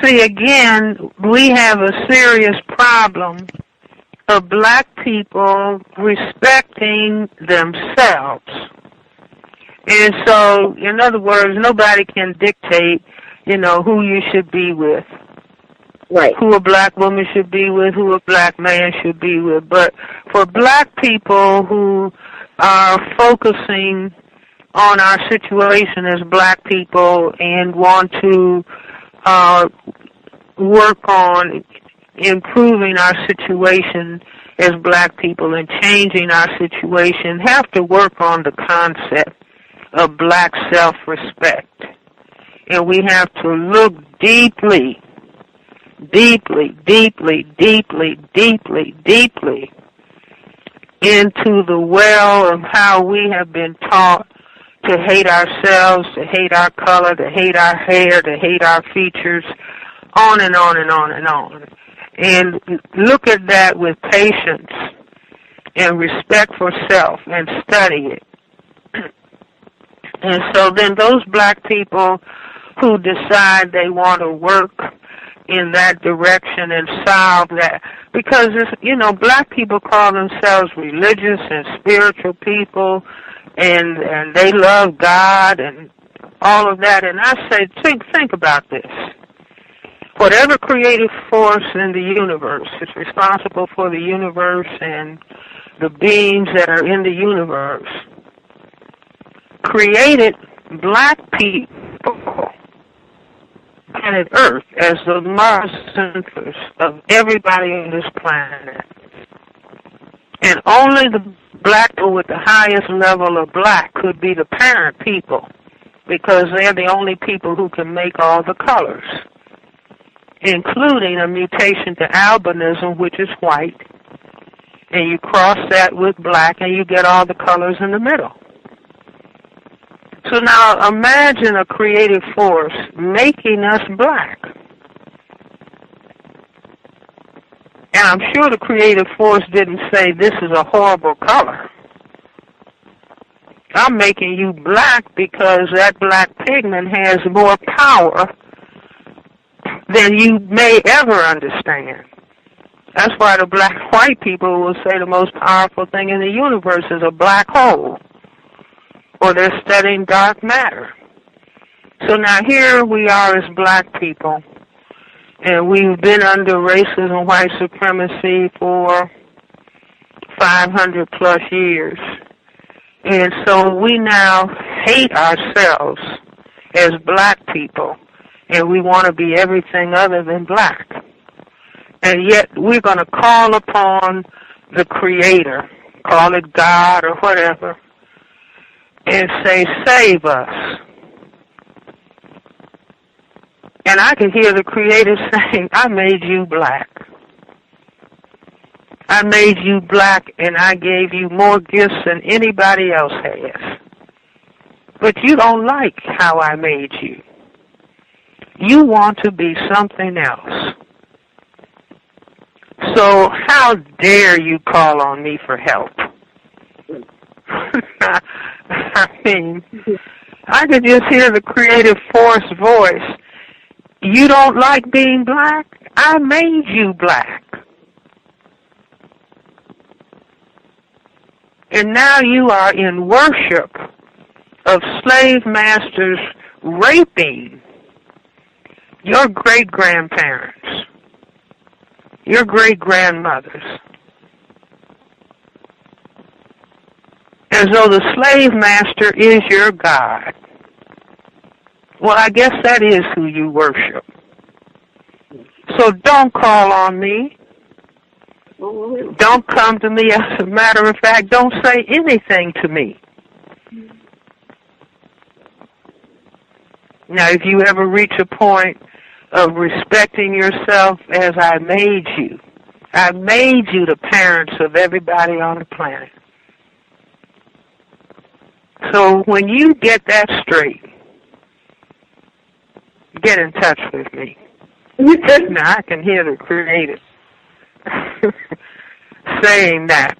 see, again, we have a serious problem of black people respecting themselves. And so, in other words, nobody can dictate, who you should be with. Right. Who a black woman should be with, who a black man should be with. But for black people who are focusing on our situation as black people and want to work on improving our situation as black people and changing our situation, have to work on the concept of black self-respect. And we have to look deeply into the well of how we have been taught to hate ourselves, to hate our color, to hate our hair, to hate our features, on and on and on and on. And look at that with patience and respect for self and study it. And so then those black people who decide they want to work in that direction and solve that, because black people call themselves religious and spiritual people, and they love God and all of that. And I say, think about this. Whatever creative force in the universe is responsible for the universe and the beings that are in the universe, created black people, planet Earth, as the centers of everybody on this planet. And only the black people with the highest level of black could be the parent people, because they're the only people who can make all the colors, including a mutation to albinism, which is white, and you cross that with black and you get all the colors in the middle. So now imagine a creative force making us black. And I'm sure the creative force didn't say, this is a horrible color. I'm making you black because that black pigment has more power than you may ever understand. That's why the black-white people will say the most powerful thing in the universe is a black hole, or they're studying dark matter. So now here we are as black people, and we've been under racism, white supremacy for 500 plus years. And so we now hate ourselves as black people, and we want to be everything other than black. And yet we're going to call upon the Creator, call it God or whatever, and say, save us. And I can hear the Creator saying, I made you black. I made you black, and I gave you more gifts than anybody else has. But you don't like how I made you. You want to be something else. So how dare you call on me for help? I mean, I could just hear the creative force voice. You don't like being black? I made you black. And now you are in worship of slave masters raping your great-grandparents, your great-grandmothers, as though the slave master is your God. Well, I guess that is who you worship. So don't call on me. Don't come to me. As a matter of fact, don't say anything to me. Now, if you ever reach a point of respecting yourself as I made you the parents of everybody on the planet. So when you get that straight, get in touch with me. Now I can hear the Creator saying that.